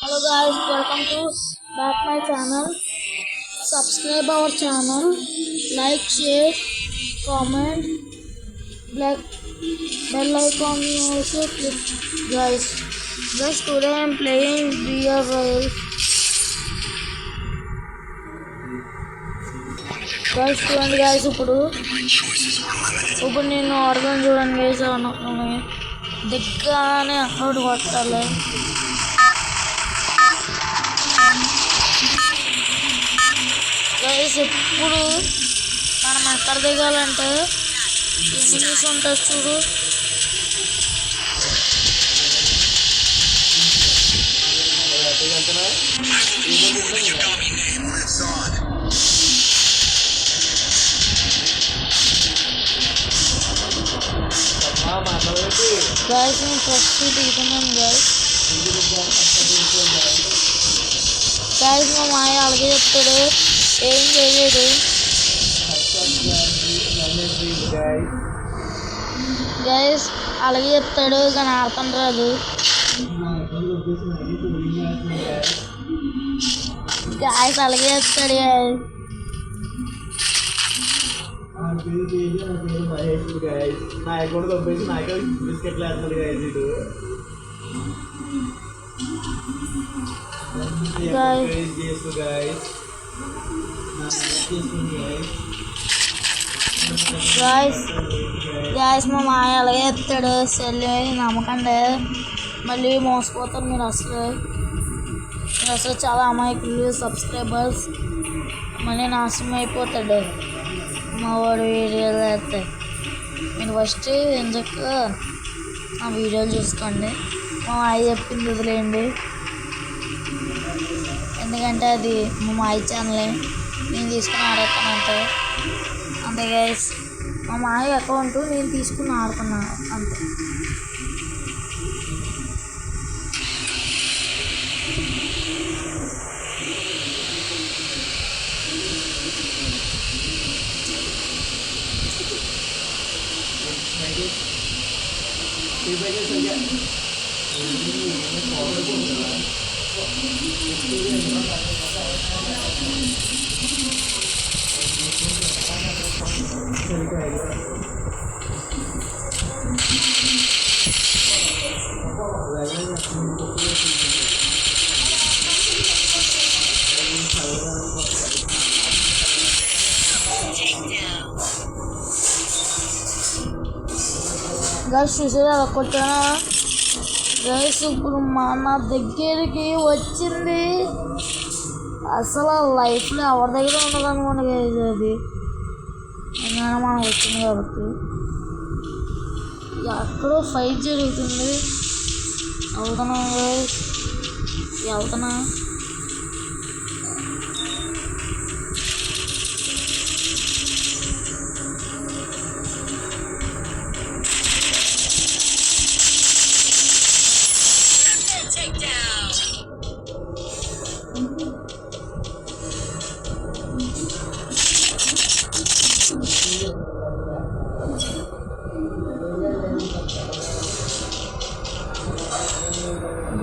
Hello guys, welcome to back my channel. Subscribe our channel, like, share, comment, black bell icon also click. Guys, today I'm playing Beer Royale. Guys, చూడండి guys ఇప్పుడు నేను organ చూడండి guys అనుకుని దిగ్గానే అక్కడ కొట్టాలి. Guys ఎప్పుడు మనం ఎక్కడ దిగాలంటే ఎనిమిస్ ఉంటుంది చూడు, గైస్ నేను ఫస్ట్ దిగుతున్నాను గైస్. మా మాయ అలాగే చెప్తాడు, ఏం చేయలేదు గైస్, అలాగే చెప్తాడు కానీ అర్థం రాదు గైస్, అలాగే చెప్తాడు గైస్ మా మాయ అలాగే చెప్తాడు. సెల్ నమ్మకండి, మళ్ళీ మోసపోతారు మీరు. అసలు చాలా అమాయకులు సబ్స్క్రైబర్స్, మళ్ళీ నాశనం అయిపోతాడు మా వాడు వీడియోలు అయితే. మీరు ఫస్ట్ ఎందుకు ఆ వీడియోలు చూసుకోండి, మా మాయ చెప్పింది వదిలేయండి, ఎందుకంటే అది మా మాయ ఛానలే, నేను తీసుకుని ఆడతానంటే అంతే గైస్. మా మాయ అకౌంట్ నేను తీసుకుని ఆడుతున్నాను అంతే. గైస్ చూసారా అలా కొట్టానా గైస్. ఇప్పుడు నా దగ్గరికి వచ్చింది, అసలు లైఫ్లో ఎవరి దగ్గర ఉండదు అనుకోండి గైస్, అది ఎందుకంటే మనకు వచ్చింది కాబట్టి. ఎక్కడో ఫైట్ జరుగుతుంది, వెళ్తున్నా గైస్, వెళ్తున్నా.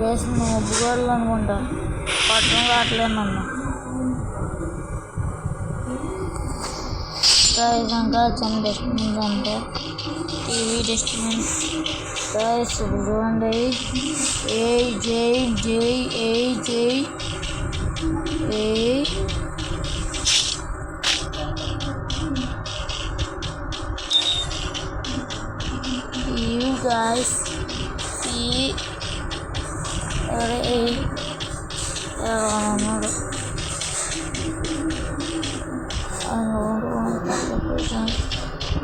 గైస్ నువ్వు ఒప్పుకోవాలి అనుకుంటా, పట్టణం రావట్లేదు నన్ను గైస్. ఇంకా చిన్న డస్ట్బిన్స్ అంటే టీవీ డస్ట్బిన్ గైస్. చూడండి ఏ జై జై ఏ జై ఏ you guys see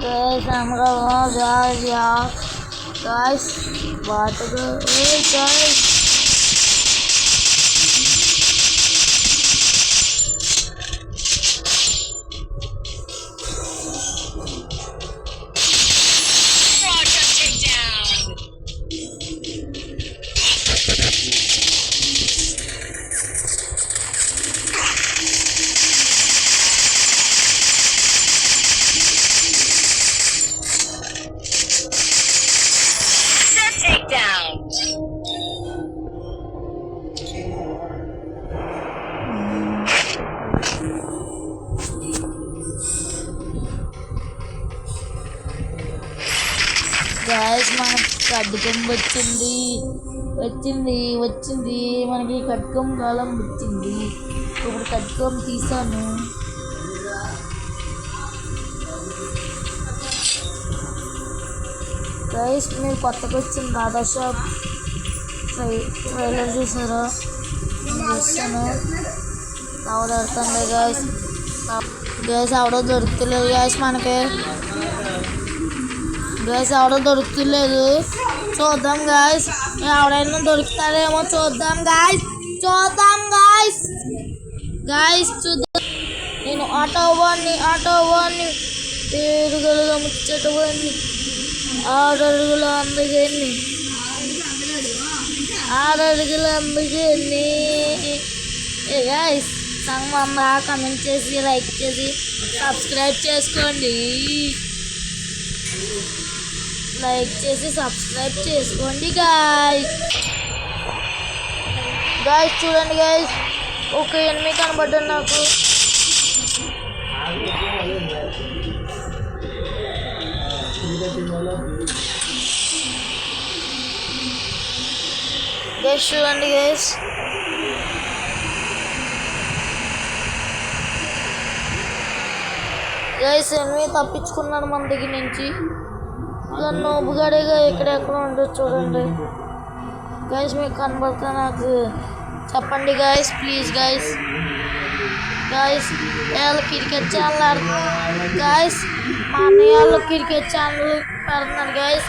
guys, I'm gonna guys, what guys. మనకి ఖడ్గం వచ్చింది వచ్చింది వచ్చింది మనకి ఖడ్గం కాలం వచ్చింది. ఇప్పుడు ఖడ్గం తీసాను. గైస్ మీరు కొత్తగా వచ్చిన రాధా షాప్ ట్రైలర్ చూసారా? చూస్తాను అవడడుతుంది గైస్. గైస్ ఎవడో దొరుకుతలేదు గైస్ మనకి. గైస్ ఎవడో దొరుకుతలేదు. చూద్దాం గైస్ ఎవడైనా దొరుకుతారేమో చూద్దాం గైస్. చూద్దాం గైస్. గైస్ చూద్దాం. నేను ఆటో వాడిని పేరుగలుగా ముచ్చటవాడిని 6 అడుగుల అందుకని 6 అడుగుల అందుకని. గైస్ సంగమ్మ కమెంట్ చేసి లైక్ చేసి సబ్స్క్రైబ్ చేసుకోండి. లైక్ చేసి సబ్స్క్రైబ్ చేసుకోండి గైస్. గైస్ చూడండి గైస్ ఒక ఎనిమిది కనబడ్డాను నాకు. గైస్ చూడండి గైస్ గైస్ ఎనిమిది తప్పించుకున్నాను మన దగ్గర నుంచి. ఇలా నోబుగాడేగా ఎక్కడెక్కడ ఉండదు చూడండి గైస్. మీకు కనబడతా నాకు చెప్పండి గైస్ ప్లీజ్ గైస్. గైస్ వాళ్ళు క్రికెట్ ఛానల్ గైస్. మా అన్నయ్య వాళ్ళు క్రికెట్ ఛానల్ పెడుతున్నారు గైస్.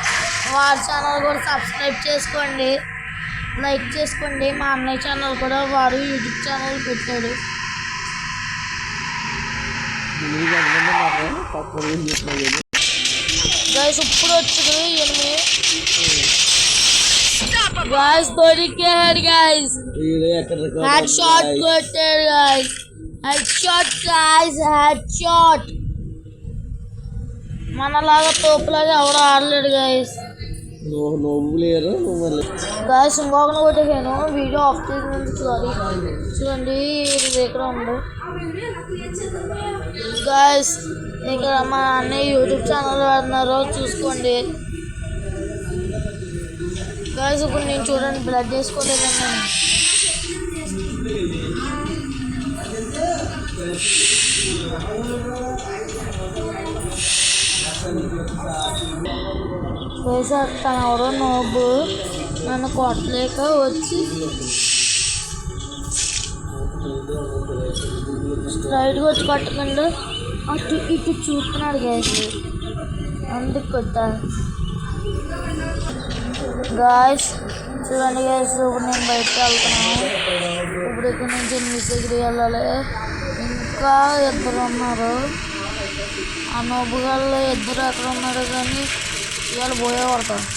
వారి ఛానల్ కూడా సబ్స్క్రైబ్ చేసుకోండి, లైక్ చేసుకోండి. మా అన్నయ్య ఛానల్ కూడా వాడు యూట్యూబ్ ఛానల్ పెట్టాడు గైస్. ఇప్పుడు వచ్చాడు 8 గైస్. దొరికాడు గైస్. హెడ్ షాట్ కొట్టాడు guys. Head shot guys. Head shot. మనలాగా తోపులాగా ఎవడో ఆడలేడు గైస్. గైస్ ఇంకొకటి కొట్టేసాను. వీడియో ఆఫ్ చేసినందుకు సారీ. చూడండి ఇది ఎక్కడ ఉంది గైస్. ఇక్కడ మా అన్నయ్య యూట్యూబ్ ఛానల్ పెడుతున్నారు చూసుకోండి గైస్. ఇప్పుడు నేను చూడండి బ్లడ్ వేసుకోలేదండి. గైస్ తన ఎవరో నోబు నన్ను కొట్టలేక వచ్చి స్ట్రైట్గా వచ్చి కొట్టకుండా అటు ఇటు చూస్తున్నాడు గైస్. అందుకు కొట్టాను గాయస్. చూడండి గైస్ ఇప్పుడు నేను బయటకు వెళ్తున్నాను. ఇప్పుడు ఇక్కడ నుంచి మిస్కి వెళ్ళాలి. ఇంకా 2 ఉన్నారు. ఆ నోబుగాళ్ళు 2 అక్కడ ఉన్నారు కానీ ఇవాళ పోయే పడతారు.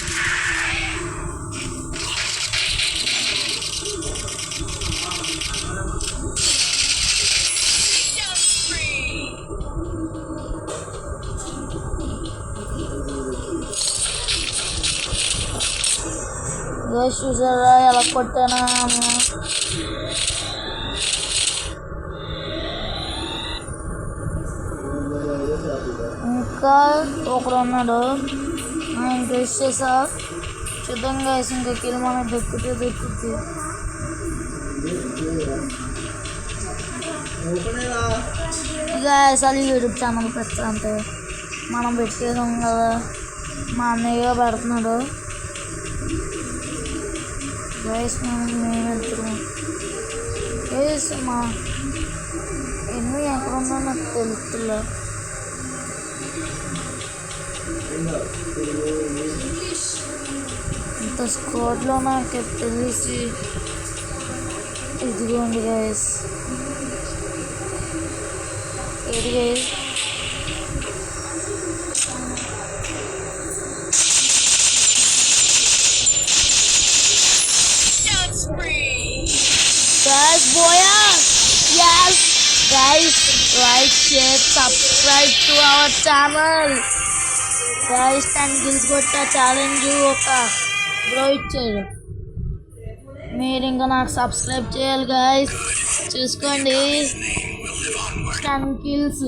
గైస్ చూసారా ఎలా కొట్టానా? ఇంకా ఒకడు ఉన్నాడు. ఇంకా ఇచ్చేసా చూద్దాం గైస్. ఇంకా కిల్ మనకు దొక్కుద్ది. గైస్ అది యూట్యూబ్ ఛానల్ పెట్టా అంటే మనం పెట్టేదాం కదా. మా అన్నయ్య పెడుతున్నాడు గైస్. మేము వెళ్తున్నాం గైస్. మా ఎన్నో ఎక్కడ ఉందో నాకు తెలుస్తులే. ఇంత స్కోర్లో నాకు తెలిసి ఇదిగోండి గైస్. ఏది guys guys boya yes guys like share subscribe to our channel guys. 10 kills కొట్ట ఛాలెంజ్ ఒక బ్రో ఇచ్చాడు. మీరు ఇంకా నాకు సబ్స్క్రైబ్ చేయాలి గైస్. చూసుకోండి 10 kills.